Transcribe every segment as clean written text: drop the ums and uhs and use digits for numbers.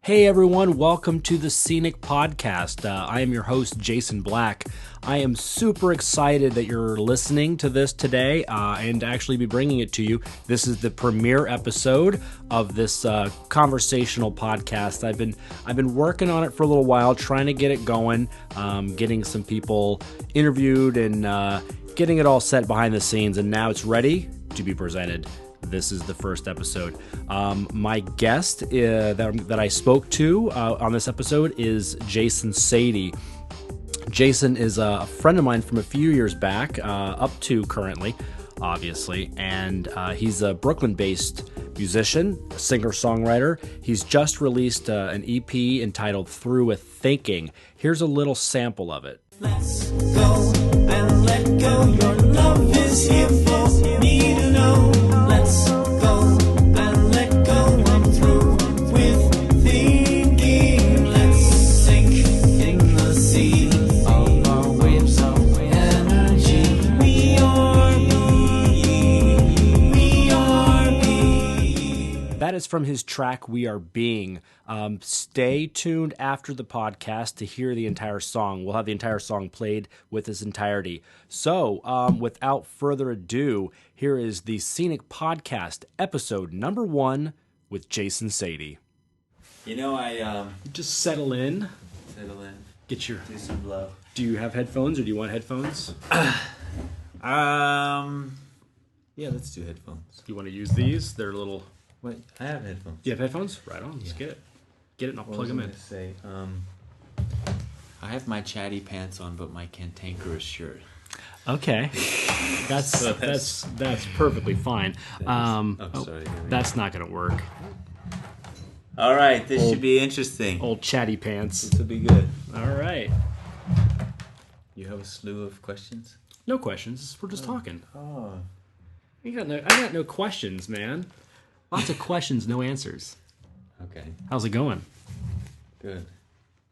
Hey everyone, welcome to the SceNYC podcast. I am your host, Jason Black. I am super excited that you're listening to this today and to actually be bringing it to you. This is the premiere episode of this conversational podcast. I've been working on it for a little while, trying to get it going, getting some people interviewed and getting it all set behind the scenes, and now it's ready to be presented. This is the first episode. My guest that I spoke to on this episode is Jason Sadie. Jason is a friend of mine from a few years back, up to currently, obviously, and he's a Brooklyn-based musician, singer-songwriter. He's just released an EP entitled Through With Thinking. Here's a little sample of it. Let's go and let go. Your love is here for me to know. Let's go and let go. I'm through with thinking. Let's sink in the sea of our waves of energy. We are being. That is from his track, We Are Being. Stay tuned after the podcast to hear the entire song. We'll have the entire song played with its entirety. So, without further ado, here is the SceNYC Podcast, episode number 1 with Jason Sadie. You know, I Just settle in. Get your. do some blow. Do you have headphones, or do you want headphones? Yeah, let's do headphones. Do you want to use these? They're little. Wait, I have headphones. Do you have headphones? Right on. Let's get it. Get it, and I'll plug them in. Say, I have my chatty pants on, but my cantankerous shirt. Okay, that's perfectly fine. Sorry. That's not gonna work. All right, this should be interesting. Old chatty pants. This will be good. All right. You have a slew of questions? No questions. We're just talking. Oh. I got no questions, man. Lots of questions, no answers. Okay, How's it going? good.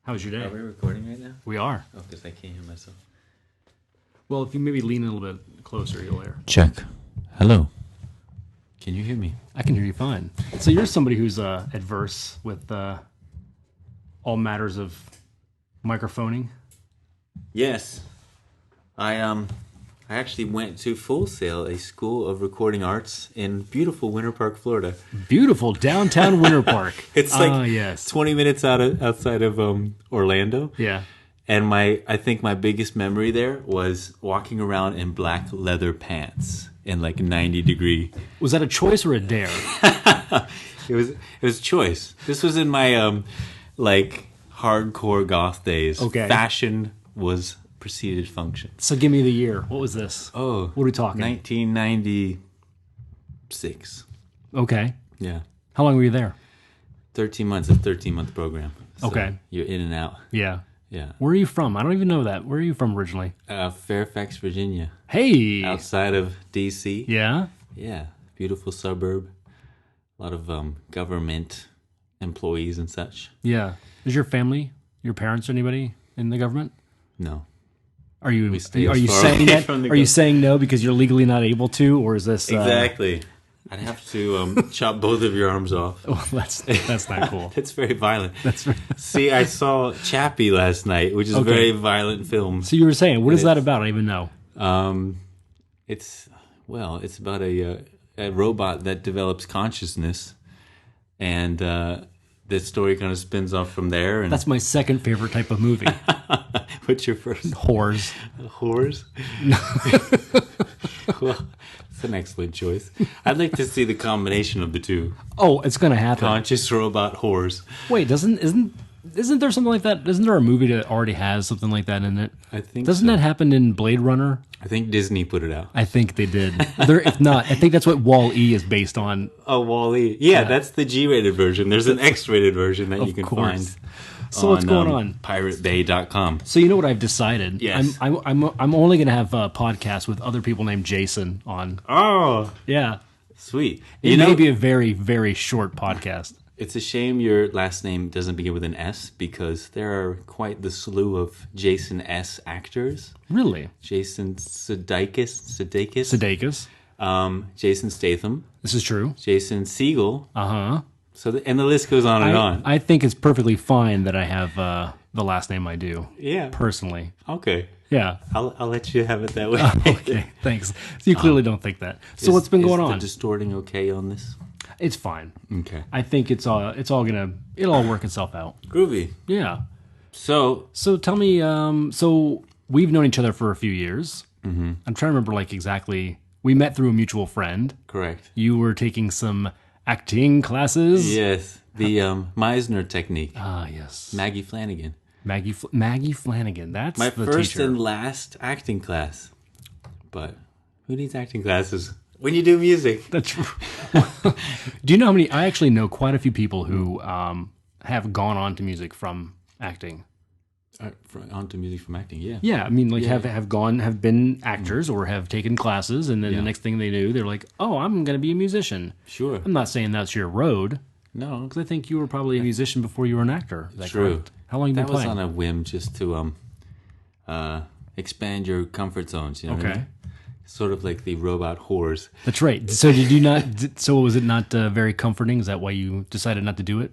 How was your Are day? we recording right now? We are. Oh, because I can't hear myself. Well, if you maybe lean in a little bit closer, you'll hear. Check. Hello. Can you hear me? I can hear you fine. So you're somebody who's adverse with all matters of microphoning. Yes. I actually went to Full Sail, a school of recording arts in beautiful Winter Park, Florida. Beautiful downtown Winter Park. It's like yes. 20 minutes outside of Orlando. Yeah. And I think my biggest memory there was walking around in black leather pants in like 90-degree. Was that a choice or a dare? It was choice. This was in my like hardcore goth days. Okay. Fashion was preceded function. So give me the year. What was this? Oh, What are we talking? 1996. Okay. Yeah. How long were you there? 13 months, a 13-month program. So Okay. You're in and out. Yeah. Yeah. Where are you from? I don't even know that. Where are you from originally? Fairfax, Virginia. Hey. Outside of D.C. Yeah. Yeah. Beautiful suburb. A lot of government employees and such. Yeah. Is your family, your parents, or anybody in the government? No. Are you stay are as you far saying away that? from the Are you saying no because you're legally not able to, or is this Exactly. I'd have to chop both of your arms off. Oh, that's not cool. It's very violent. That's See, I saw Chappie last night, which is a Okay. very violent film. So you were saying, what is that about? I don't even know. It's about a robot that develops consciousness, and the story kind of spins off from there. And That's my second favorite type of movie. what's your first? Whores. Whores? Well, it's an excellent choice. I'd like to see the combination of the two. Oh, it's gonna happen. Conscious robot whores. Wait, isn't there something like that? Isn't there a movie that already has something like that in it? I think Doesn't so. that happen in Blade Runner? I think Disney put it out. I think they did. If not, I think that's what Wall-E is based on. Oh, Wall-E. Yeah, that's the G-rated version. There's an X-rated version that you can course. find. So what's going on? PirateBay.com. So you know what I've decided? Yes. I'm only going to have podcasts with other people named Jason on. Oh, Yeah. sweet. It may be a very, very short podcast. It's a shame your last name doesn't begin with an S, because there are quite the slew of Jason S. actors. Really? Jason Sudeikis. Sudeikis. Jason Statham. This is true. Jason Segel. Uh-huh. So and the list goes on and on. I think it's perfectly fine that I have the last name I do. Yeah. Personally. Okay. Yeah. I'll let you have it that way. Okay. Thanks. So you clearly don't think that. So what's been going Is on? the distorting okay on this? It's fine. Okay. I think it'll all work itself out. Groovy. Yeah. So tell me, so we've known each other for a few years. Mm-hmm. I'm trying to remember exactly. We met through a mutual friend. correct. You were taking some acting classes. Yes. The Meisner technique. Ah, yes. Maggie Flanagan. Maggie Flanagan. That's My the first teacher. and last acting class. But who needs acting classes when you do music? That's true. Do you know how many? I actually know quite a few people who have gone on to music from acting. Onto music from acting, yeah. Yeah, I mean, have been actors or have taken classes, and then the next thing they do, they're like, "Oh, I'm going to be a musician." Sure. I'm not saying that's your road, No, because I think you were probably a musician before you were an actor. Is that true. correct? How long have you That been was playing? on a whim, just to expand your comfort zones. You know what I Okay. mean? Sort of like the robot whores. That's right. So did you not? So was it not very comforting? Is that why you decided not to do it?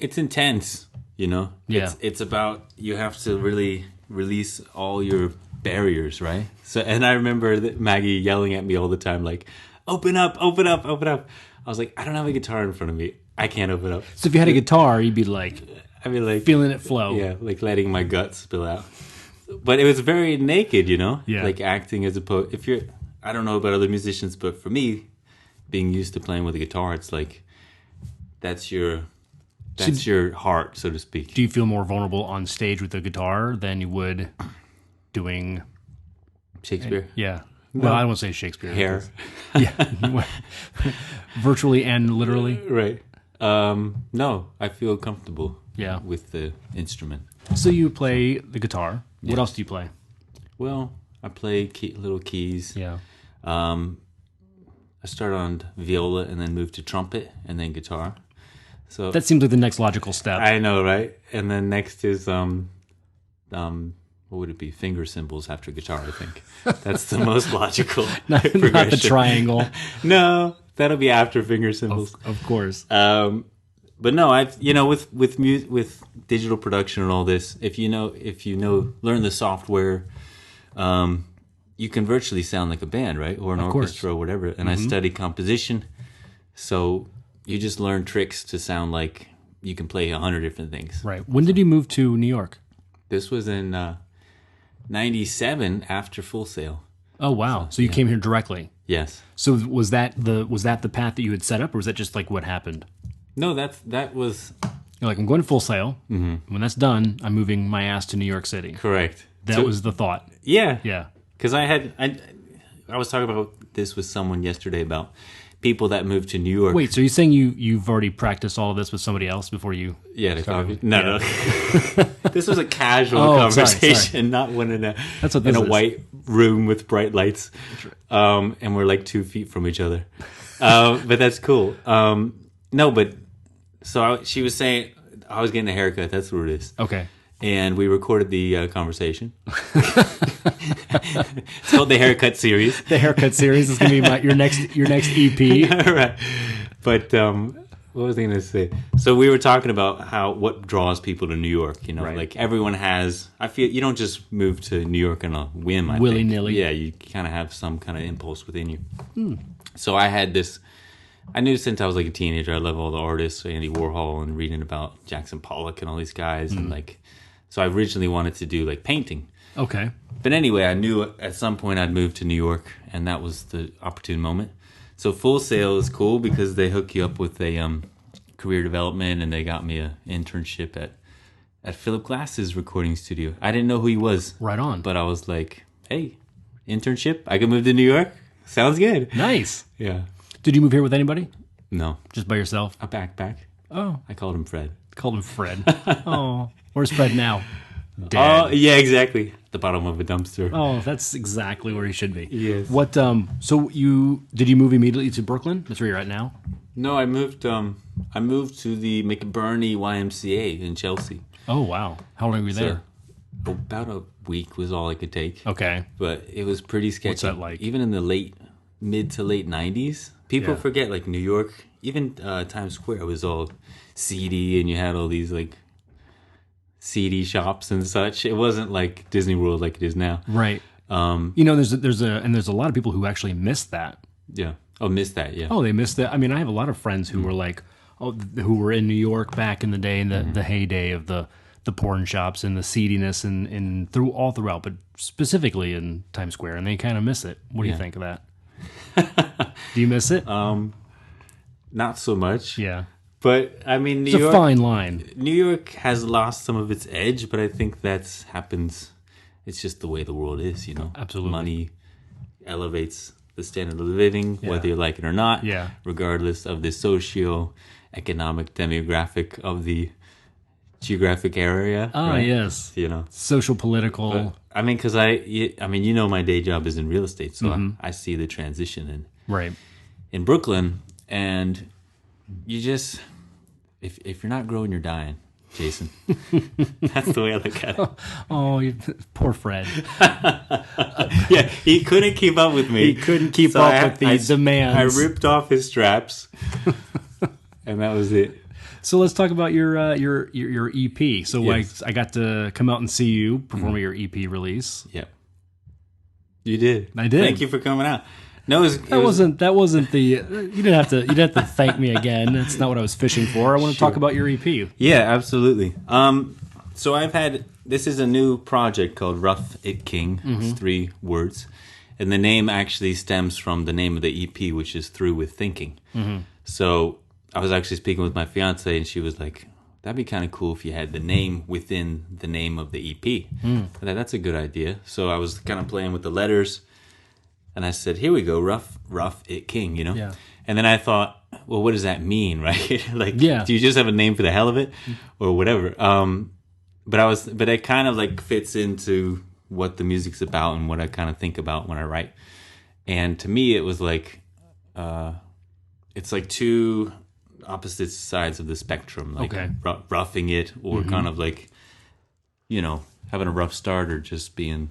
It's intense, you know. Yeah. It's about, you have to really release all your barriers, right? So, and I remember that Maggie yelling at me all the time, like, "Open up, open up, open up." I was like, I don't have a guitar in front of me. I can't open up. So if you had a guitar, you'd be like I mean, like, feeling it flow. yeah, like letting my guts spill out. But it was very naked, you know? Yeah. Like acting as opposed, I don't know about other musicians, but for me, being used to playing with a guitar, it's like, that's your heart, so to speak. Do you feel more vulnerable on stage with the guitar than you would doing? Shakespeare? Yeah. Well, I don't want to say Shakespeare. Hair? Yeah. Virtually and literally. Right. No, I feel comfortable Yeah. with the instrument. So you play the guitar. What else do you play? Well, I play little keys. Yeah. I started on viola and then moved to trumpet and then guitar. So That seems like the next logical step. I know, right? And then next is what would it be? Finger cymbals after guitar, I think. That's the most logical not progression. the triangle. No, that'll be after finger cymbals. Of course. But no, with digital production and all this, if you learn the software, you can virtually sound like a band, right? Or an orchestra or whatever. And I studied composition, so you just learn tricks to sound like you can play 100 different things. Right. When did you move to New York? This was in 97 after Full Sail. Oh wow! So you came here directly. Yes. So was that the path that you had set up, or was that just like what happened? No, that was You're like, I'm going to Full Sail. Mm-hmm. When that's done, I'm moving my ass to New York City. correct. That was the thought. Yeah. Yeah. Because I was talking about this with someone yesterday about people that moved to New York. Wait, so you're saying you've already practiced all of this with somebody else before you? Yeah, the started? coffee. No. This was a casual conversation, sorry. not one in That's what this a is. white room with bright lights. And we're like 2 feet from each other. But that's cool. No, but so she was saying I was getting a haircut. That's what it is. Okay. And we recorded the conversation. It's called the Haircut Series. The haircut series is going to be your next EP. Right. But what was I going to say? So we were talking about what draws people to New York. You know, Right. like everyone has. I feel you don't just move to New York on a whim. I think. Willy-nilly. Yeah, you kind of have some kind of impulse within you. So I had this. I knew since I was like a teenager, I love all the artists, Andy Warhol, and reading about Jackson Pollock and all these guys, and like. So I originally wanted to do like painting. Okay. But anyway, I knew at some point I'd move to New York, and that was the opportune moment. So Full Sail is cool because they hook you up with a career development, and they got me an internship at Philip Glass's recording studio. I didn't know who he was. Right on. But I was like, hey, internship? I can move to New York? Sounds good. Nice. Yeah. Did you move here with anybody? No. Just by yourself? A backpack. Oh. I called him Fred. Called him Fred. Oh. Where's Fred now? Oh, Dead. yeah, exactly. The bottom of a dumpster. Oh, that's exactly where he should be. Yes. What? So did you move immediately to Brooklyn? That's where you're at now. No, I moved to the McBurney YMCA in Chelsea. Oh wow! How long were you there? So, about a week was all I could take. Okay. But it was pretty sketchy. What's that like? Even in the mid to late 90s, People Yeah. forget, like New York, even Times Square was all seedy, and you had all these like seedy shops and such. It wasn't like Disney World like it is now. Right. There's a lot of people who actually miss that. Yeah. Oh, missed that. Yeah. Oh, they missed that. I mean, I have a lot of friends who were like, who were in New York back in the day, in the heyday of the porn shops and the seediness and throughout, but specifically in Times Square, and they kind of miss it. What do you think of that? Do you miss it? Not so much. Yeah. But I mean, It's a fine line. New York has lost some of its edge, but I think that happens. It's just the way the world is, you know. Absolutely. Money elevates the standard of living, whether you like it or not. Yeah. Regardless of the socio-economic demographic of the geographic area. Ah, right? yes. You know. Social, political. But, I mean, because you know, my day job is in real estate, so I see the transition Right. in Brooklyn, and you just, if you're not growing, you're dying, Jason. That's the way I look at it. Oh, poor Fred. Yeah, he couldn't keep up with me. He couldn't keep up with the demands. I ripped off his straps, and that was it. So let's talk about your EP. So Yes. I got to come out and see you perform at your EP release. Yep, you did. I did. Thank you for coming out. No, That wasn't the. You didn't have to thank me again. That's not what I was fishing for. I want to talk about your EP. Yeah, absolutely. So this is a new project called R.I.K. It's 3 words. And the name actually stems from the name of the EP, which is Through with Thinking. So I was actually speaking with my fiance, and she was like, that'd be kind of cool if you had the name within the name of the EP. I thought, that's a good idea. So I was kind of playing with the letters, and I said, here we go, R.I.K, you know? Yeah. And then I thought, well, what does that mean, right? Like, Yeah. do you just have a name for the hell of it, or whatever? But it kind of like fits into what the music's about and what I kind of think about when I write. And to me, it was like, it's like 2 opposite sides of the spectrum, like Okay. roughing it, or kind of like, you know, having a rough start, or just being,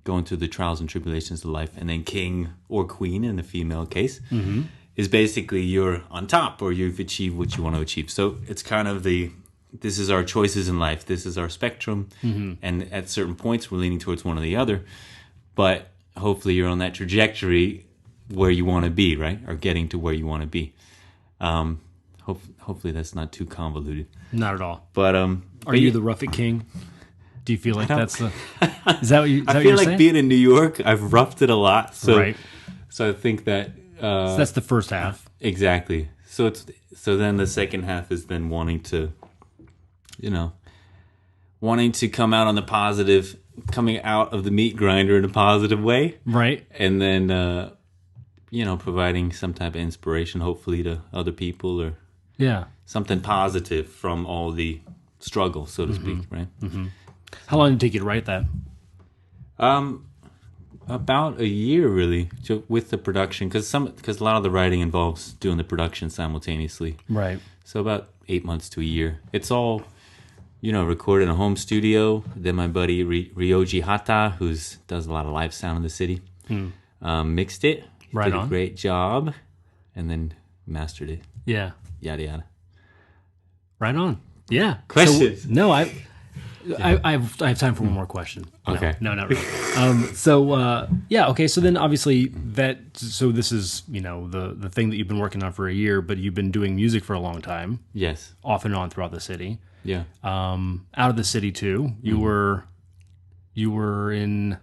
going through the trials and tribulations of life. And then king or queen in the female case is basically you're on top, or you've achieved what you want to achieve. So it's kind of this is our choices in life. This is our spectrum. And at certain points, we're leaning towards one or the other. But hopefully you're on that trajectory where you want to be, right? Or getting to where you want to be. Hopefully that's not too convoluted. Not at all. But Are you the Rough It King? Do you feel like that's the? Is that what you? Is that I what feel you're like saying? being in New York, I've roughed it a lot. So, Right. So I think that So that's the first half. exactly. So then the second half is then wanting to come out on the positive, coming out of the meat grinder in a positive way, Right. and then providing some type of inspiration, hopefully, to other people, or Yeah. something positive from all the struggle, so to speak, right? How long did it take you to write that? About a year, really, with the production, because a lot of the writing involves doing the production simultaneously. Right. So about 8 months to a year. It's all, recorded in a home studio. Then my buddy Ryoji Hata, who does a lot of live sound in the city, mixed it. Right did on. a great job, and then mastered it. Yeah. Yada yada. Right on. Yeah. Questions? So, no, I have time for one more question. Okay. No, not really. Okay. So then, obviously, so this is the thing that you've been working on for a year, but you've been doing music for a long time, Yes. off and on throughout the city. Yeah. Out of the city too. You were in.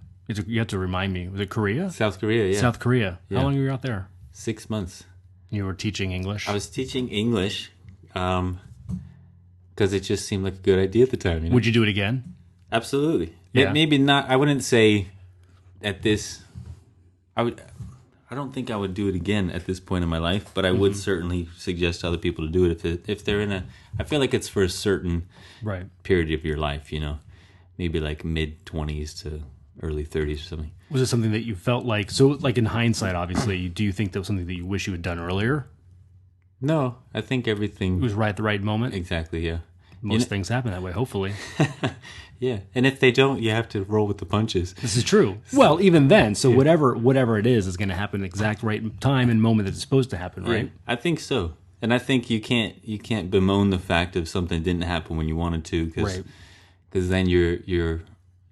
You have to remind me. Was it Korea? South Korea. Yeah. South Korea. Yeah. How long were you out there? 6 months. You were teaching English. I was teaching English, because it just seemed like a good idea at the time. Would you do it again? Absolutely. Yeah. Maybe not. I wouldn't say at this. I don't think I would do it again at this point in my life, but I would certainly suggest to other people to do it if they're in a. I feel like it's for a certain Right. period of your life. Maybe like mid-20s to early 30s or something. Was it something that you felt like? So, like in hindsight, obviously, do you think that was something that you wish you had done earlier? No, I think everything It was right at the right moment. exactly. Yeah, most things happen that way, hopefully. Yeah, and if they don't, you have to roll with the punches. This is true. Well, even then, so whatever it is going to happen exact right time and moment that it's supposed to happen, right? Yeah, I think so. And I think you can't bemoan the fact of something didn't happen when you wanted to, because then you're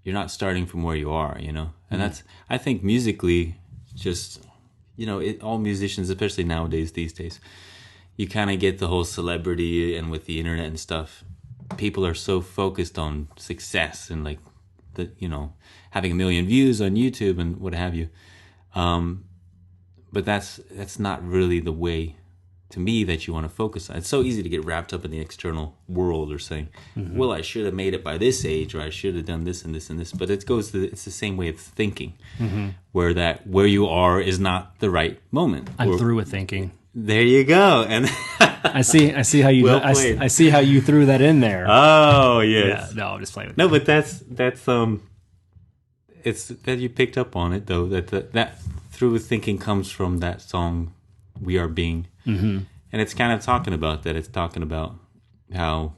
not starting from where you are, you know. And that's, I think, musically, just, you know, all musicians, especially nowadays, these days, you kind of get the whole celebrity, and with the internet and stuff, people are so focused on success and like the, you know, having 1 million views on YouTube and what have you. But that's not really the way, to me, that you want to focus on. It's so easy to get wrapped up in the external world, or saying, well, I should have made it by this age, or I should have done this and this and this. But it's the same way of thinking, where you are is not the right moment. I'm through with thinking. There you go. And I see how you I see how you threw that in there. Oh, yes. Yeah, no, I'm just playing with No, but that's it's that you picked up on it, though, that through with thinking comes from that song We Are Being. And it's kind of talking about that. It's talking about how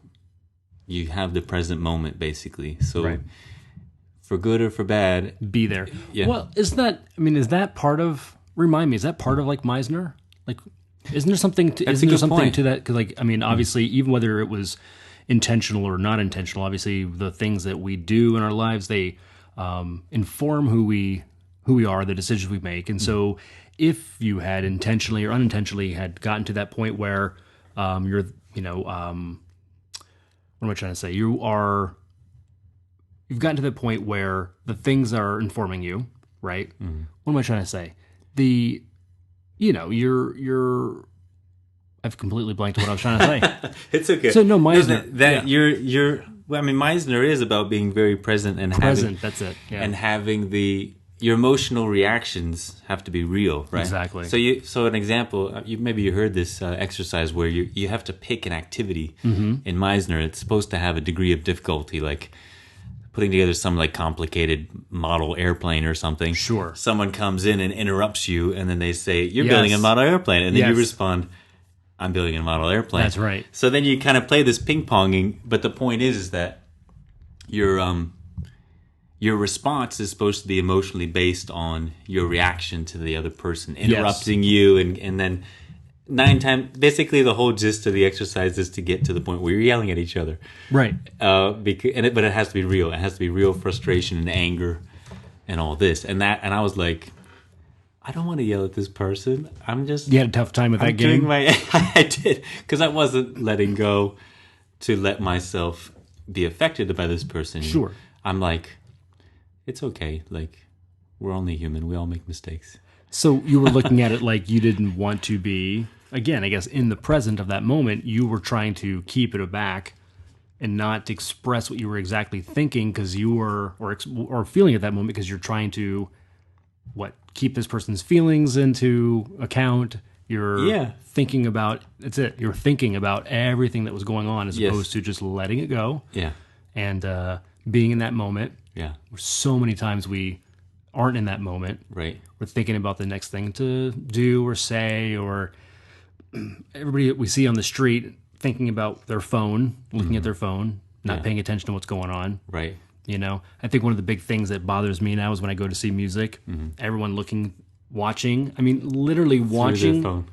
you have the present moment, basically. So for good or for bad, be there. Yeah. Well, is that part of, remind me, is that part of like Meisner? Like, isn't there something to, to that? Because, like, I mean, obviously, even whether it was intentional or not intentional, obviously the things that we do in our lives, they inform who we are, the decisions we make. And so if you had intentionally or unintentionally had gotten to that point where you're, you know, what am I trying to say? You've gotten to the point where the things are informing you, right? What am I trying to say? I've completely blanked what I was trying to say. It's okay. So no, Meisner. Well, I mean, Meisner is about being very present and having, that's it. Yeah. And having your emotional reactions have to be real, right? Exactly. So an example, maybe you heard this exercise where you have to pick an activity in Meisner. It's supposed to have a degree of difficulty, like putting together some like complicated model airplane or something. Sure. Someone comes in and interrupts you, and then they say, "You're building a model airplane," and then you respond, "I'm building a model airplane." That's right. So then you kind of play this ping ponging, but the point is that your response is supposed to be emotionally based on your reaction to the other person interrupting you, and then 9 times, basically the whole gist of the exercise is to get to the point where you're yelling at each other, right? But it has to be real. It has to be real frustration and anger, and all this and that. And I was like, I don't want to yell at this person. You had a tough time with that game. I did, because I wasn't letting go to let myself be affected by this person. Sure. I'm like, it's okay. Like, we're only human. We all make mistakes. So you were looking at it like you didn't want to be, again, I guess, in the present of that moment. You were trying to keep it aback and not express what you were exactly thinking, because you were, or feeling at that moment, because you're trying to, keep this person's feelings into account. You're thinking about, that's it. You're thinking about everything that was going on, as opposed to just letting it go. Yeah. And being in that moment. Yeah. So many times we aren't in that moment. Right. We're thinking about the next thing to do or say, or everybody that we see on the street thinking about their phone, looking at their phone, not paying attention to what's going on. Right. You know, I think one of the big things that bothers me now is when I go to see music, everyone watching. I mean, literally watching. Through their phone.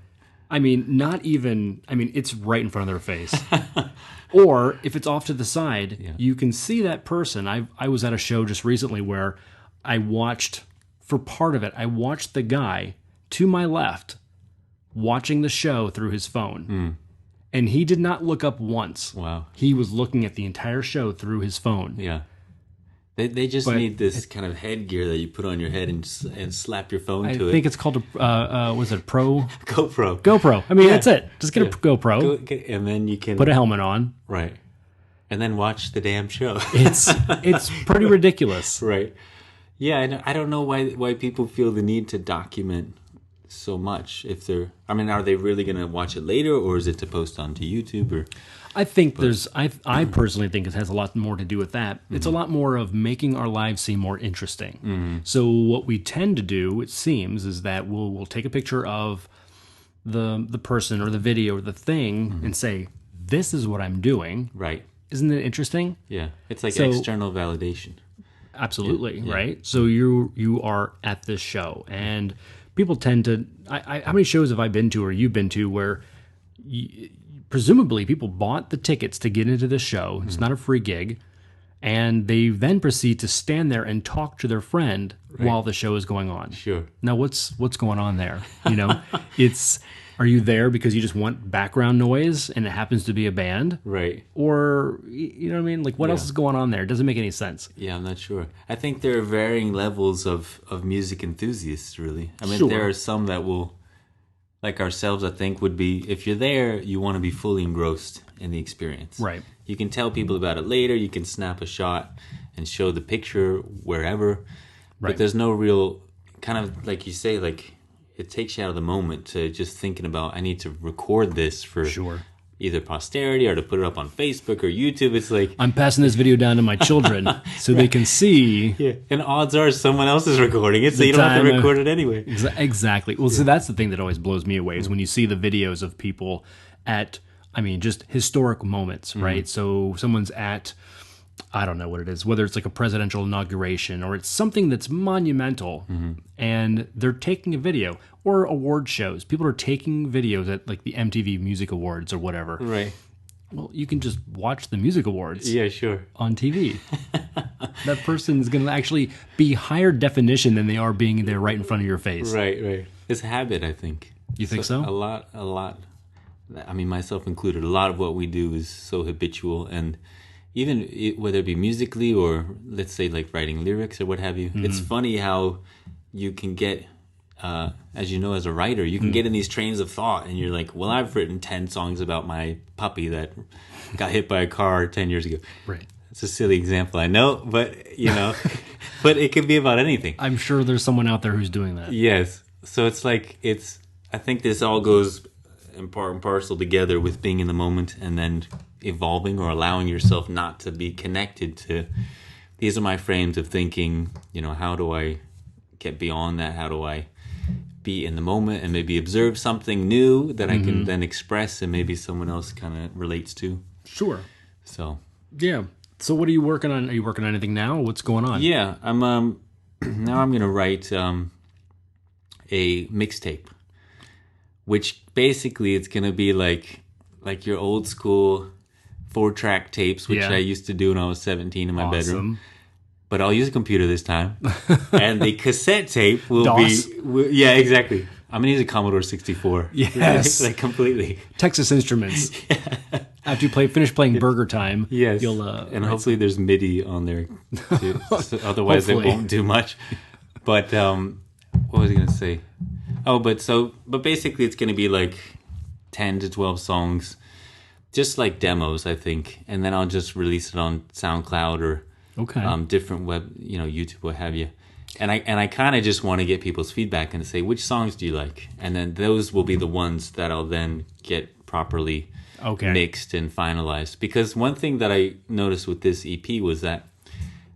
I mean, not even, it's right in front of their face. Or if it's off to the side, you can see that person. I was at a show just recently where I watched, for part of it, I watched the guy to my left watching the show through his phone. And he did not look up once. Wow. He was looking at the entire show through his phone. Yeah. They just need this kind of headgear that you put on your head and slap your phone to it. I think it's called was it Pro? GoPro. GoPro. I mean, that's it. Just get a GoPro. And then you can put a helmet on. Right. And then watch the damn show. It's pretty ridiculous. Right. Yeah, I don't know why people feel the need to document so much. If are they really going to watch it later, or is it to post onto YouTube? Or I think I personally think it has a lot more to do with that. It's a lot more of making our lives seem more interesting. So what we tend to do, it seems, is that we'll take a picture of the person or the video or the thing and say, this is what I'm doing. Right. Isn't it interesting? Yeah, it's like So- external validation. Absolutely, right? So you are at this show, and people tend to. How many shows have I been to, or you've been to, where presumably people bought the tickets to get into the show? It's not a free gig, and they then proceed to stand there and talk to their friend while the show is going on. Sure. Now, what's going on there? You know, are you there because you just want background noise and it happens to be a band? Right. Or, you know what I mean? Like, what else is going on there? It doesn't make any sense. Yeah, I'm not sure. I think there are varying levels of music enthusiasts, really. I mean, Sure. there are some that will, like ourselves, I think, would be, if you're there, you want to be fully engrossed in the experience. Right. You can tell people about it later. You can snap a shot and show the picture wherever. Right. But there's no real, kind of, like you say, like, it takes you out of the moment to just thinking about, I need to record this for Sure. either posterity or to put it up on Facebook or YouTube. It's like, I'm passing this video down to my children so they can see. yeah, and odds are someone else is recording it, so you don't have time, to record it anyway. Exactly. Well, so that's the thing that always blows me away is when you see the videos of people at, I mean, just historic moments, right? So someone's at, I don't know what it is, whether it's like a presidential inauguration or it's something that's monumental, and they're taking a video, or award shows. People are taking videos at like the MTV Music Awards or whatever. Right. Well, you can just watch the music awards Yeah, sure. on TV. That person is going to actually be higher definition than they are being there right in front of your face. Right. It's habit, I think. You think so? A lot. I mean, myself included, a lot of what we do is so habitual, and even whether it be musically or, let's say, like writing lyrics or what have you, it's funny how you can get, as you know, as a writer, you can get in these trains of thought, and you're like, well, I've written 10 songs about my puppy that got hit by a car 10 years ago. Right. It's a silly example, I know, but, you know, but it could be about anything. I'm sure there's someone out there who's doing that. Yes. So it's like, I think this all goes in part and parcel together with being in the moment and then evolving or allowing yourself not to be connected to, these are my frames of thinking, you know, how do I get beyond that? How do I be in the moment and maybe observe something new that I can then express and maybe someone else kind of relates to? Sure. So, Yeah. So what are you working on? Are you working on anything now? What's going on? yeah, I'm now I'm going to write a mixtape, which basically it's going to be like your old school 4-track tapes, which Yeah. I used to do when I was 17 in my bedroom. Awesome. But I'll use a computer this time. And the cassette tape will DOS? yeah, exactly. I'm going to use a Commodore 64. Yes. Like completely. Texas Instruments. After you finish playing Burger Time, Yes. you'll and hopefully there's MIDI on there too. So otherwise Hopefully. it won't do much. But what was I going to say? Oh, but basically it's going to be like 10 to 12 songs, just like demos, I think. And then I'll just release it on SoundCloud or different web, YouTube, what have you. And I kind of just want to get people's feedback and say, which songs do you like? And then those will be the ones that I'll then get properly mixed and finalized. Because one thing that I noticed with this EP was that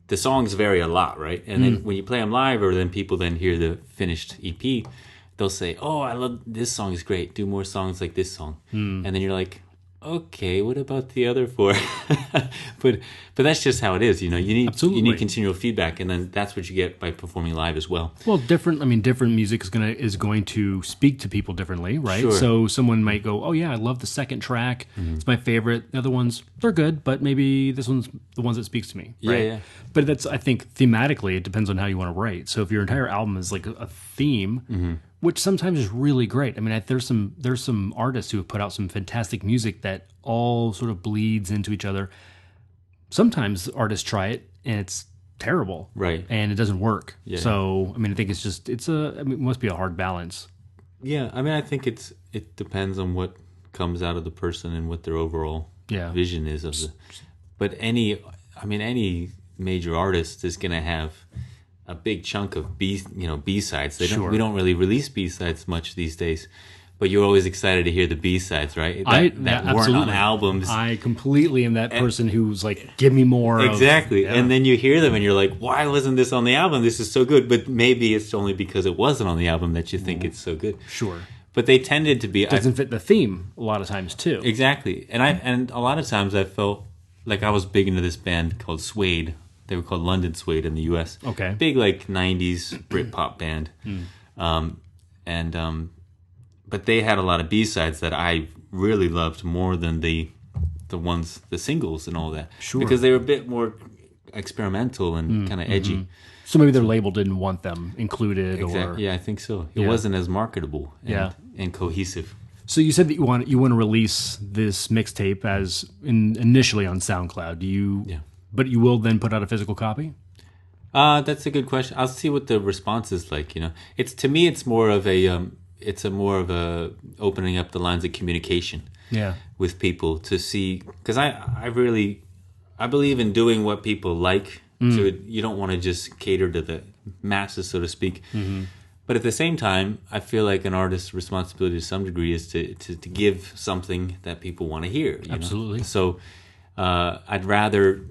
the songs vary a lot, right? And then when you play them live, or then people then hear the finished EP, they'll say, "Oh, I love this song, is great. Do more songs like this song." And then you're like, "Okay, what about the other 4?" but that's just how it is, you need continual feedback, and then that's what you get by performing live as well. Well, different music is going to speak to people differently, right? Sure. So someone might go, "Oh yeah, I love the second track. It's my favorite. The other ones, they're good, but maybe this one's the ones that speaks to me." Right? Yeah. But that's, I think, thematically, it depends on how you want to write. So if your entire album is like a theme, which sometimes is really great. I mean, there's some artists who have put out some fantastic music that all sort of bleeds into each other. Sometimes artists try it and it's terrible, Right. and it doesn't work. Yeah. So I mean, I think it must be a hard balance. Yeah, I mean, I think it depends on what comes out of the person and what their overall vision is of the. But any major artist is going to have a big chunk of B-sides. We don't really release B-sides much these days, but you're always excited to hear the B-sides, right? That weren't on albums. I completely am that person who's like, give me more. Exactly. And then you hear them and you're like, why wasn't this on the album? This is so good. But maybe it's only because it wasn't on the album that you think it's so good. Sure. But they tended to be... Doesn't fit the theme a lot of times too. Exactly. And a lot of times I felt like I was big into this band called Suede. They were called London Suede in the U.S. Okay. Big like '90s Britpop band, but they had a lot of B-sides that I really loved more than the singles and all that. Sure. Because they were a bit more experimental and kind of edgy. So maybe their label didn't want them included, or Yeah, I think so. It wasn't as marketable and cohesive. So you said that you want to release this mixtape as initially on SoundCloud. Do you? Yeah. But you will then put out a physical copy? That's a good question. I'll see what the response is like. It's to me, it's more of a opening up the lines of communication. Yeah. With people to see, because I believe in doing what people like. So you don't want to just cater to the masses, so to speak. Mm-hmm. But at the same time, I feel like an artist's responsibility to some degree is to give something that people want to hear. Absolutely. So I'd rather,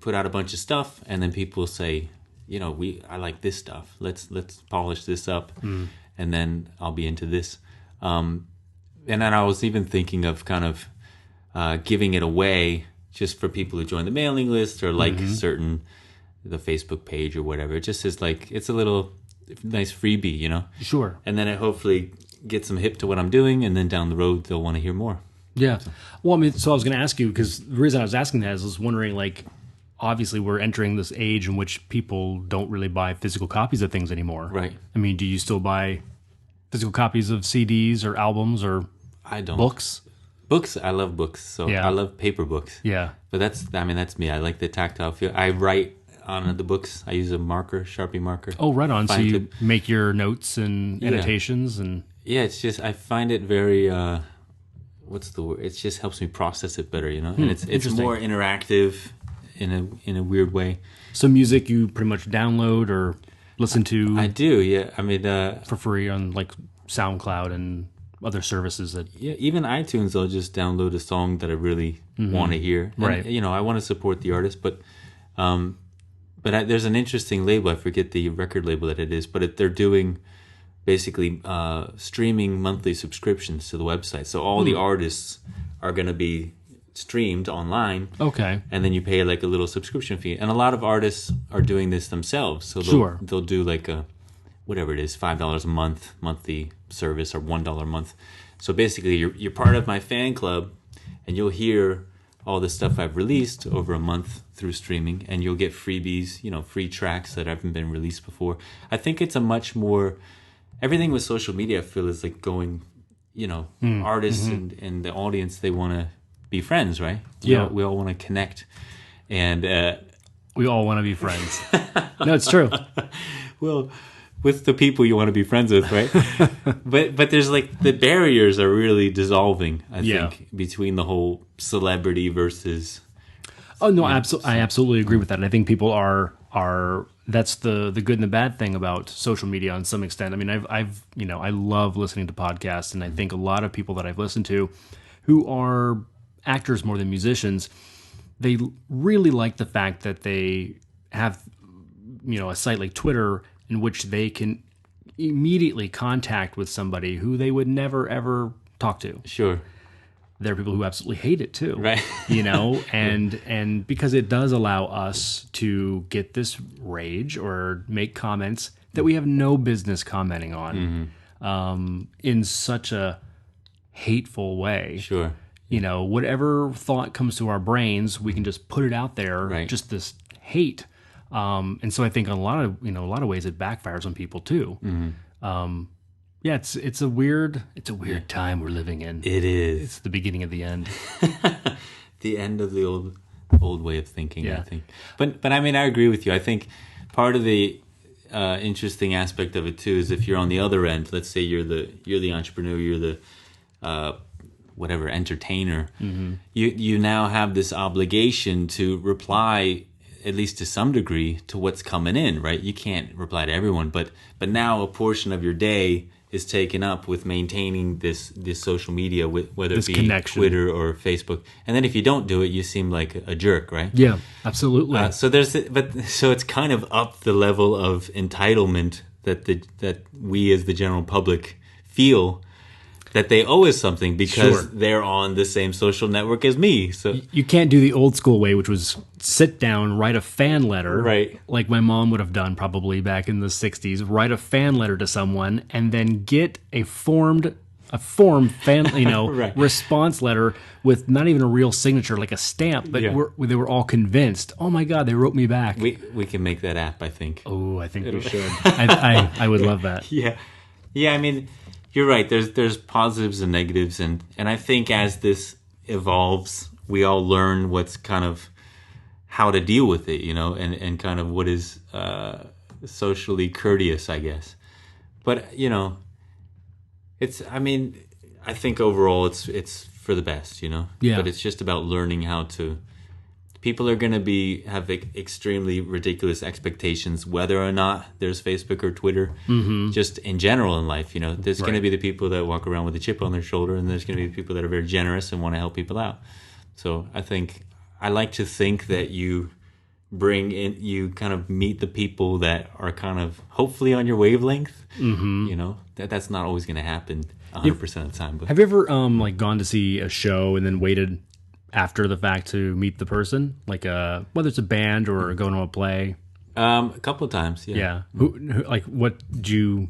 put out a bunch of stuff and then people say, I like this stuff. Let's polish this up, and then I'll be into this. And then I was even thinking of kind of giving it away just for people who join the mailing list or like the Facebook page or whatever. It just is like, it's a little nice freebie, Sure. And then it hopefully gets them hip to what I'm doing, and then down the road they'll want to hear more. Yeah. Well, I mean, so I was going to ask you, because the reason I was asking that is I was wondering, like, obviously we're entering this age in which people don't really buy physical copies of things anymore. Right. I mean, do you still buy physical copies of CDs or albums or I don't. books? Books, I love books. So I love paper books. Yeah. But that's me. I like the tactile feel. I write on the books. I use a marker, Sharpie marker. Oh, right on. So you make your notes and annotations and... Yeah, it's just, I find it very, what's the word? It just helps me process it better, And it's more interactive in a weird way. So music you pretty much download or listen to? I do, yeah. I mean... for free on like SoundCloud and other services that... Yeah, even iTunes, I'll just download a song that I really want to hear. And, right. I want to support the artist, but there's an interesting label. I forget the record label that it is, but they're doing basically streaming monthly subscriptions to the website. So all the artists are going to be streamed online. Okay. And then you pay like a little subscription fee. And a lot of artists are doing this themselves. So they'll do like a, whatever it is, $5 a month, monthly service, or $1 a month. So basically you're part of my fan club, and you'll hear all the stuff I've released over a month through streaming, and you'll get freebies, free tracks that haven't been released before. I think it's a much more, everything with social media I feel is like going, artists and the audience, they want to be friends, right? We all want to connect. And we all want to be friends. No, it's true. Well, with the people you want to be friends with, right? but there's like, the barriers are really dissolving, I think, between the whole celebrity versus... Oh, no, I absolutely agree with that. And I think people are that's the good and the bad thing about social media on some extent. I mean, I love listening to podcasts, and I think a lot of people that I've listened to who are actors more than musicians, they really like the fact that they have, a site like Twitter in which they can immediately contact with somebody who they would never, ever talk to. Sure. There are people who absolutely hate it too. Right. And because it does allow us to get this rage or make comments that we have no business commenting on in such a hateful way. Sure. Whatever thought comes to our brains, we can just put it out there, right. Just this hate. And so I think in a lot of ways it backfires on people too. Yeah, it's a weird time we're living in. It is. It's the beginning of the end. The end of the old way of thinking, I think. But I mean, I agree with you. I think part of the interesting aspect of it too is if you're on the other end, let's say you're the entrepreneur, you're the whatever entertainer, you now have this obligation to reply, at least to some degree, to what's coming in, right? You can't reply to everyone, but now a portion of your day is taken up with maintaining this social media, whether this it be connection. Twitter or Facebook. And then if you don't do it, you seem like a jerk, right? Yeah, absolutely. So it's kind of up the level of entitlement that we as the general public feel. that they owe us something because Sure. they're on the same social network as me. So You can't do the old school way, which was sit down, write a fan letter, Right. like my mom would have done probably back in the 60s, write a fan letter to someone and then get a form fan, Right. response letter with not even a real signature, like a stamp, but Yeah. they were all convinced. Oh my God, they wrote me back. we can make that app, I think. Oh, I think we should. I would love that. Yeah. I mean, you're right. There's positives and negatives, and I think as this evolves, we all learn what's kind of how to deal with it, and kind of what is socially courteous, I guess. But I think overall it's for the best, Yeah. But it's just about learning how to. People are going to have extremely ridiculous expectations, whether or not there's Facebook or Twitter. Just in general in life, there's going to be the people that walk around with a chip on their shoulder, and there's going to be people that are very generous and want to help people out. So I like to think that you kind of meet the people that are kind of hopefully on your wavelength. That's not always going to happen 100% of the time. But Have you ever gone to see a show and then waited after the fact to meet the person, like whether it's a band or going to a play? a couple of times, yeah. Yeah. Who like what do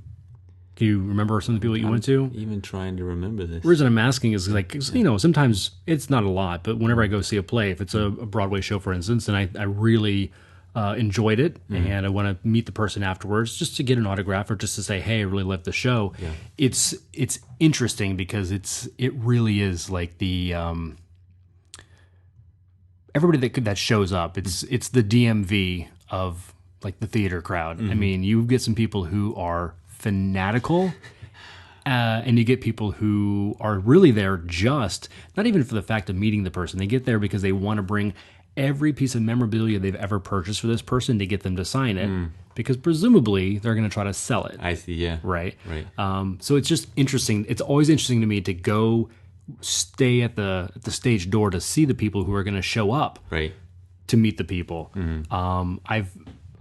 you remember some of the people you went to? Even trying to remember this. The reason I'm asking is like, sometimes it's not a lot, but whenever I go see a play, if it's a Broadway show, for instance, and I really enjoyed it and I want to meet the person afterwards just to get an autograph or just to say, hey, I really loved the show. Yeah. It's interesting because it really is like the everybody that shows up. It's the DMV of like the theater crowd. I mean, you get some people who are fanatical. And you get people who are really there just, not even for the fact of meeting the person. They get there because they want to bring every piece of memorabilia they've ever purchased for this person to get them to sign it. Because presumably they're going to try to sell it. I see, yeah. Right? Right. So it's just interesting. It's always interesting to me to go stay at the stage door to see the people who are going to show up Right. to meet the people.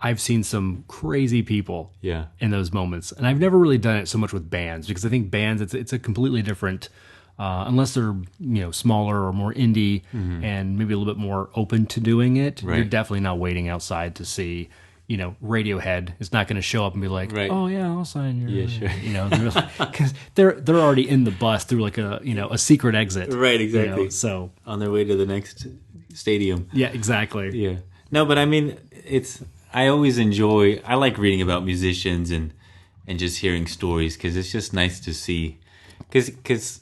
I've seen some crazy people Yeah. in those moments, and I've never really done it so much with bands because I think bands it's a completely different, unless they're smaller or more indie and maybe a little bit more open to doing it. Right. You're definitely not waiting outside to see. Radiohead is not going to show up and be like, Right. "Oh yeah, I'll sign your." Yeah, sure. Because they're already in the bus through like a secret exit. Right, exactly. So On their way to the next stadium. yeah, exactly. Yeah. No, but I mean, I like reading about musicians and just hearing stories because it's just nice to see. Because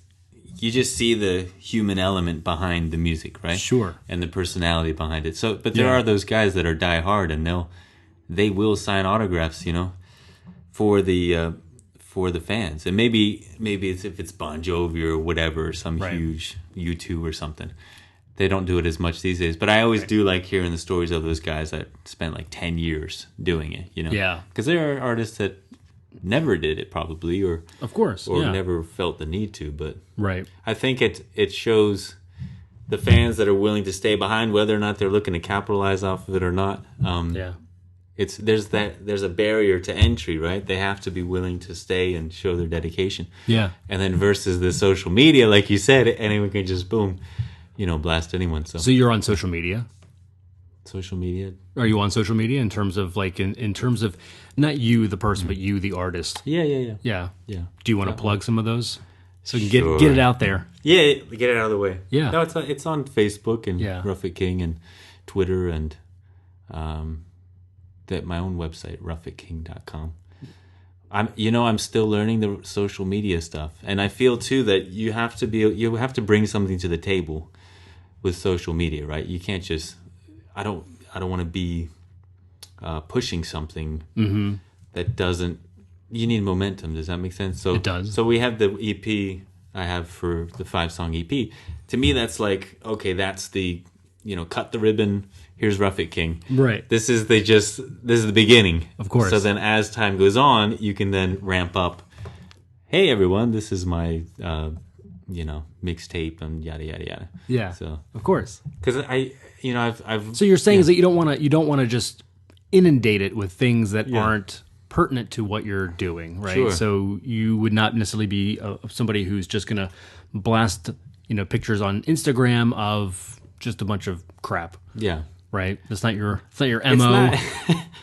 you just see the human element behind the music, right? Sure. And the personality behind it. So, but there Yeah. are those guys that are die hard and they will sign autographs, for the fans. And maybe it's if it's Bon Jovi or whatever, or some Right. huge U2 or something. They don't do it as much these days, but I always do like hearing the stories of those guys that spent like 10 years doing it, Yeah. Because there are artists that never did it probably or Of course. Yeah. never felt the need to, but Right. I think it shows the fans that are willing to stay behind, whether or not they're looking to capitalize off of it or not. Yeah. There's a barrier to entry, right? They have to be willing to stay and show their dedication. Yeah. And then versus the social media, like you said, anyone can just boom, blast anyone. So you're on social media? Social media. Are you on social media in terms of like in terms of not you the person, but you the artist? Yeah. Yeah. Yeah. Do you want to plug some of those so you can Sure. get it out there? Yeah, get it out of the way. Yeah. No, it's on Facebook and Yeah. R.I.K and Twitter and my own website, roughitking.com. I'm still learning the social media stuff, and I feel too that you have to bring something to the table with social media, right? You can't just I don't want to be pushing something that doesn't. You need momentum. Does that make sense? So It does. So we have the EP I have for the 5-song EP. To me, that's like okay. That's the cut the ribbon. Here's R.I.K. Right. This is the beginning. Of course. So then as time goes on, you can then ramp up. Hey everyone, this is my mixtape and yada yada yada. Yeah. So of course. because I've So you're saying is that you don't want to just inundate it with things that aren't pertinent to what you're doing, right? Sure. So you would not necessarily be somebody who's just going to blast, pictures on Instagram of just a bunch of crap, Yeah. right? It's not your MO. It's not,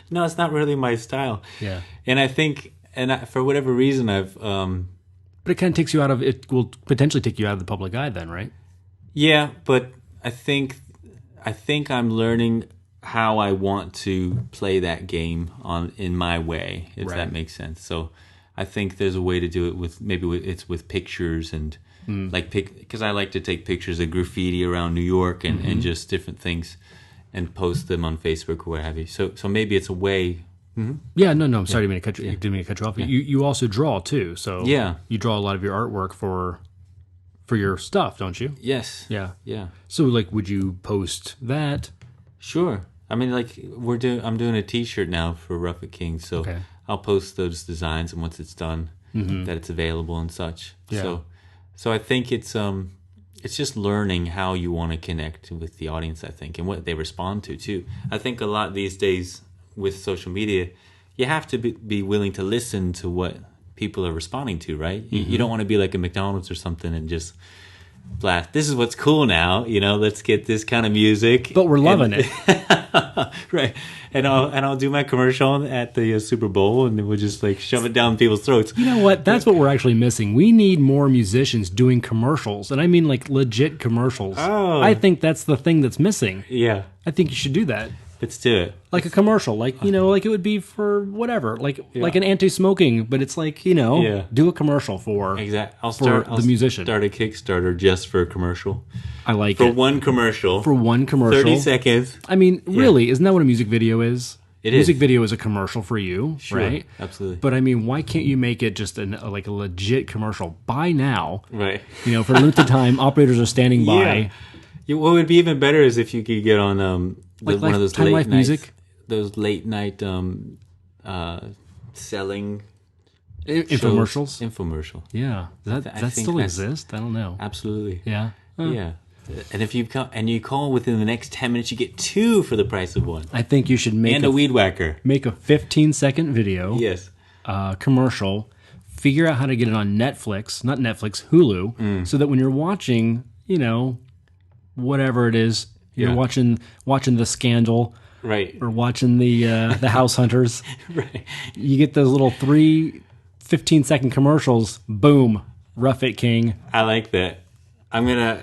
no, it's not really my style. Yeah. And I think, for whatever reason, But it kind of takes you out of, it will potentially take you out of the public eye then, right? yeah, but I think I'm learning how I want to play that game in my way, if that makes sense. So I think there's a way to do it it's with pictures and because I like to take pictures of graffiti around New York and just different things and post them on Facebook or what have you. So maybe it's a way. Yeah, no. Sorry, didn't mean to cut you off. Yeah. You also draw too, so you draw a lot of your artwork for your stuff, don't you? Yes. Yeah. Yeah. So, like, would you post that? Sure. I mean, like I'm doing a T-shirt now for R.I.K King, so I'll post those designs, and once it's done, that it's available and such. Yeah. So I think it's just learning how you want to connect with the audience, I think, and what they respond to too. I think a lot these days with social media, you have to be willing to listen to what people are responding to, right? You don't want to be like a McDonald's or something and just blast. This is what's cool now, let's get this kind of music. But we're loving it. Right. And I'll do my commercial at the Super Bowl, and then we'll just like shove it down people's throats. You know what? That's what we're actually missing. We need more musicians doing commercials, and I mean like legit commercials. Oh. I think that's the thing that's missing. Yeah. I think you should do that. Let's do it. Like a commercial, like like it would be for whatever, like an anti-smoking, but it's like do a commercial for exactly. I'll the musician. Start a Kickstarter just for a commercial. I like for it. one commercial. For one commercial, 30 seconds. I mean, really, isn't that what a music video is? It music is. video is a commercial for you, Sure, right? absolutely. But I mean, why can't you make it just like a legit commercial? Buy now, Right? For a limited time. Operators are standing by. Yeah. What would be even better is if you could get on one of those Time late Life night music. Those late night selling Infomercials. Infomercial. Yeah, does that still exist? I don't know. Absolutely. Yeah. Yeah. And if you call within the next 10 minutes, you get 2 for the price of 1. I think you should make a weed whacker. Make a 15-second video. Yes. Commercial. Figure out how to get it on Netflix, not Netflix, Hulu, so that when you're watching, whatever it is, you're watching The Scandal, right, or watching the House Hunters, right. You get those little 3 15-second commercials. Boom, R.I.K King. I like that. I'm gonna.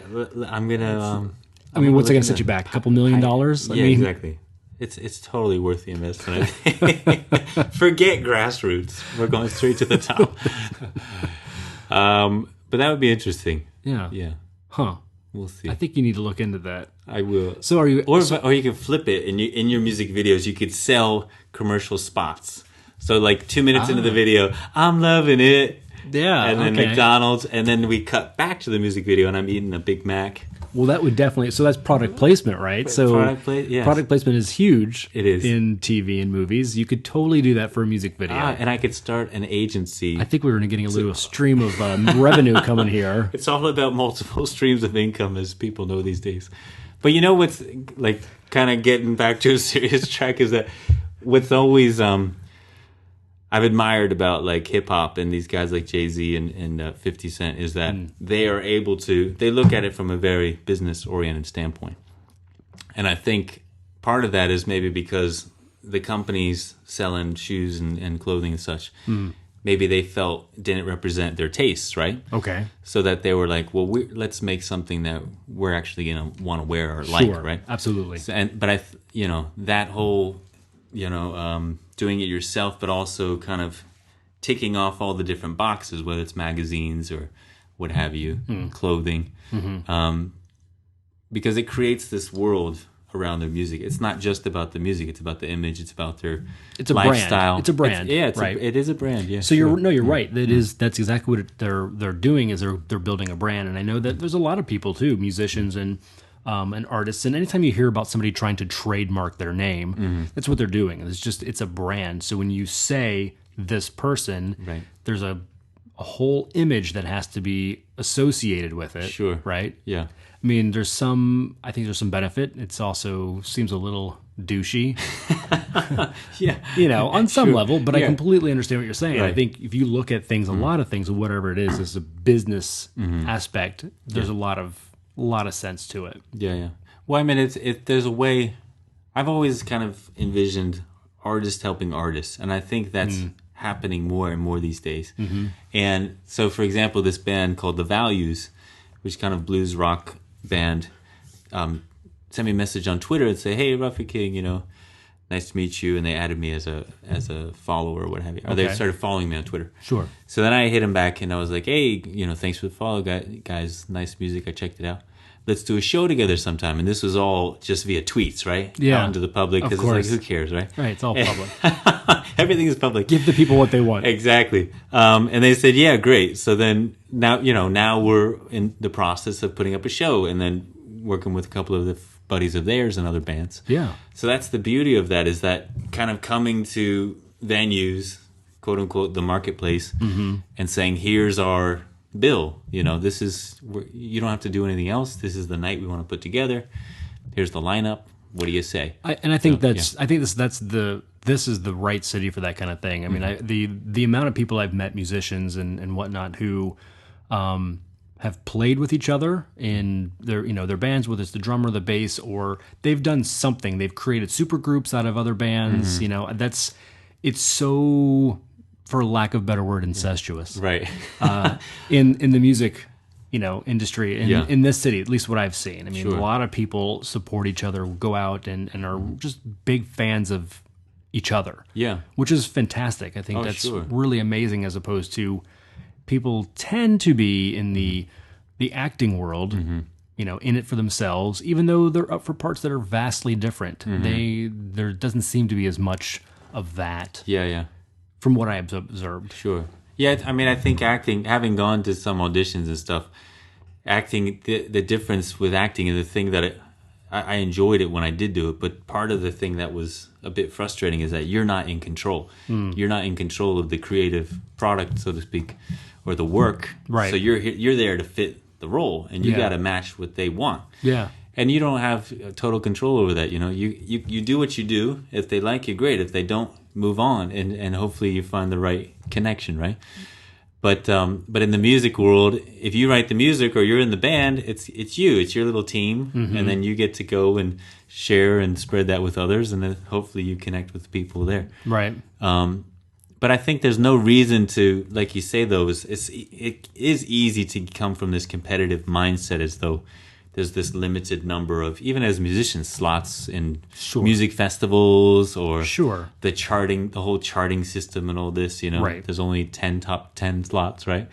I mean, what's it gonna set you back? A couple $1 million? Yeah, exactly. It's totally worth the investment. Forget grassroots. We're going straight to the top. But that would be interesting. Yeah. Yeah. Huh. We'll see. I think you need to look into that. I will. So are you? Or you can flip it, and in your music videos, you could sell commercial spots. So like 2 minutes into the video, I'm loving it. Yeah. And then McDonald's, and then we cut back to the music video, and I'm eating a Big Mac. Well, that would definitely. So that's product placement, right? So product placement is huge. It is in TV and movies. You could totally do that for a music video. And I could start an agency. I think we were getting a little stream of revenue coming here. It's all about multiple streams of income, as people know these days. But you know what's like kind of getting back to a serious track is that what's always I've admired about like hip hop and these guys like Jay-Z and 50 Cent is that they are able to, they look at it from a very business oriented standpoint. And I think part of that is maybe because the companies selling shoes and clothing and such, maybe they felt didn't represent their tastes, right? Okay. So that they were like, well, let's make something that we're actually going to want to wear or like, right? Absolutely. So, but that whole, doing it yourself, but also kind of ticking off all the different boxes, whether it's magazines or what have you, clothing, because it creates this world around their music. It's not just about the music; it's about the image. It's about their lifestyle. Brand. It's a brand. It is a brand. Yeah. So you're right. That's exactly what they're doing. Is they're building a brand, and I know that there's a lot of people too, musicians and artists, and anytime you hear about somebody trying to trademark their name, that's what they're doing. It's a brand. So when you say this person, there's a whole image that has to be associated with it. Sure. Right? Yeah. I mean, I think there's some benefit. It's also seems a little douchey, Yeah. you know, on some Sure. level, but I Yeah. completely understand what you're saying. I Right. think if you look at things, a lot of things, whatever it is, as a business aspect, there's a lot of sense to it. Yeah, yeah. Well, I mean, there's a way. I've always kind of envisioned artists helping artists, and I think that's happening more and more these days. And so, for example, this band called The Values, which kind of blues rock band, sent me a message on Twitter and say, "Hey, R.I.K, you know, nice to meet you," and they added me as a follower or what have you. Or they Okay. started following me on Twitter. Sure. So then I hit him back and I was like, "Hey, you know, thanks for the follow, guys. Nice music. I checked it out. Let's do a show together sometime." And this was all just via tweets, right? Yeah. Out into the public, Of because it's course. like, who cares, right? Right. It's all public. Everything is public. Give the people what they want. Exactly. And they said, "Yeah, great." So then now we're in the process of putting up a show and then working with a couple of the buddies of theirs and other bands. Yeah. So that's the beauty of that, is that kind of coming to venues, quote unquote, the marketplace, and saying, "Here's our bill. You know, you don't have to do anything else. This is the night we want to put together. Here's the lineup. What do you say?" I think this is the right city for that kind of thing. I mean, the amount of people I've met, musicians and whatnot, who have played with each other in their bands, whether it's the drummer, the bass, or they've done something. They've created super groups out of other bands. You know, it's so, for lack of a better word, incestuous. Right. In the music, industry Yeah. in this city, at least what I've seen. I mean, Sure. a lot of people support each other, go out and are just big fans of each other. Yeah. Which is fantastic. I think that's sure. really amazing, as opposed to people tend to be in the acting world, in it for themselves, even though they're up for parts that are vastly different. There doesn't seem to be as much of that Yeah, yeah. from what I've observed. Sure. Yeah, I mean, I think acting, having gone to some auditions and stuff, acting, the difference with acting, and the thing that I enjoyed it when I did do it, but part of the thing that was a bit frustrating is that you're not in control. You're not in control of the creative product, so to speak, or the work. Right. So you're there to fit the role, and you Yeah. got to match what they want. Yeah. And you don't have total control over that. You do what you do. If they like you, great. If they don't, move on, and hopefully you find the right connection, right? But in the music world, if you write the music or you're in the band, it's you. It's your little team, and then you get to go and share and spread that with others, and then hopefully you connect with the people there. Right. But I think there's no reason to, like you say, though, it is easy to come from this competitive mindset, as though there's this limited number of, even as musicians, slots in Sure. music festivals, or Sure. the whole charting system and all this, Right. There's only top 10 slots, right,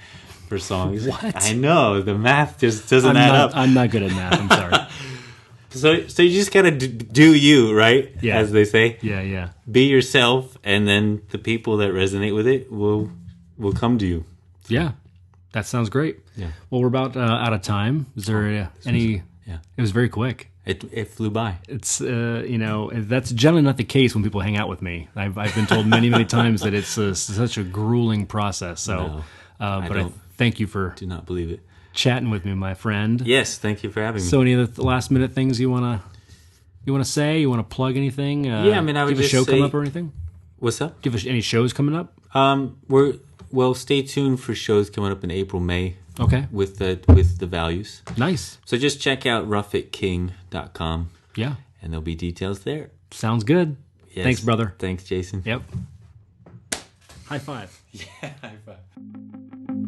for songs. What? I know, the math just doesn't add up. I'm not good at math. I'm sorry. So you just gotta do you, right? Yeah. As they say. Yeah. Be yourself, and then the people that resonate with it will come to you. Yeah. That sounds great. Yeah. Well, we're about out of time. Is there any? Yeah. It was very quick. It flew by. It's that's generally not the case when people hang out with me. I've been told many times that it's such a grueling process. So, No, but I don't. thank you for Do not believe it. chatting with me, my friend. Yes, thank you for having me. So, any other last minute things you wanna say? You wanna plug anything? Yeah, I mean, I would give a just show say- coming up or anything. What's up? Give us any shows coming up? Stay tuned for shows coming up in April, May Okay, with the Values. nice. So just check out roughitking.com, Yeah, and there'll be details there. sounds good. Yes. Thanks, brother. Thanks, Jason. Yep. High five. Yeah, high five.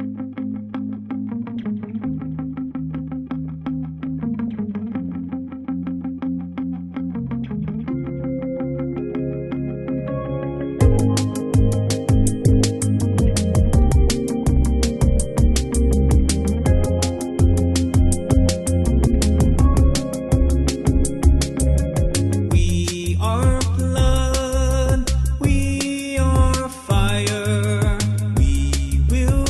We are fire. We will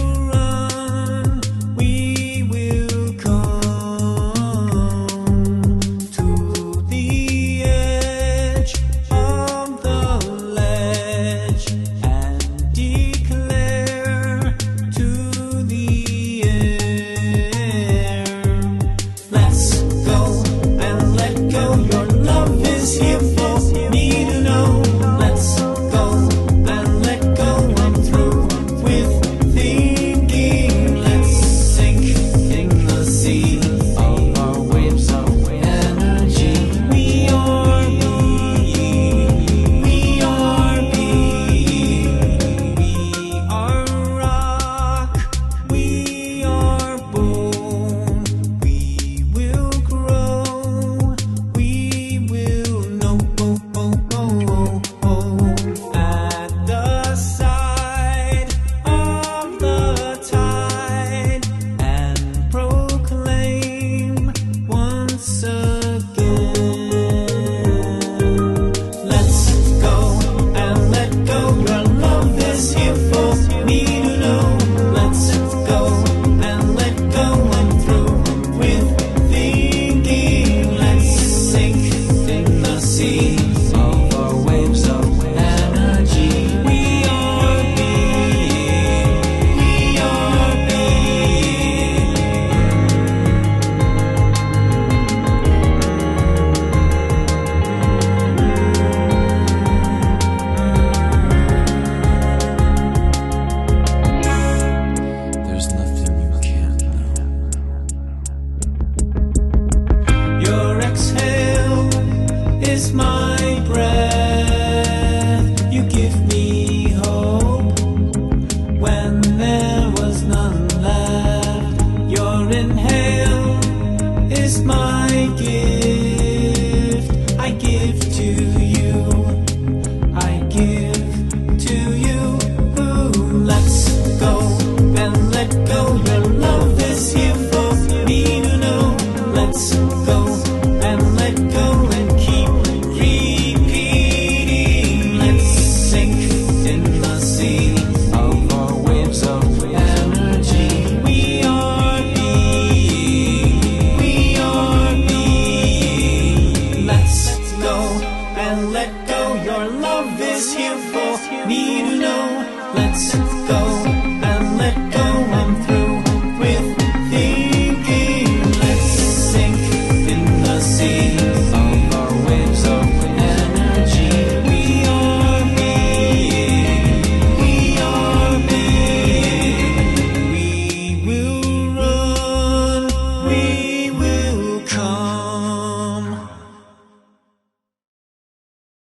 let go.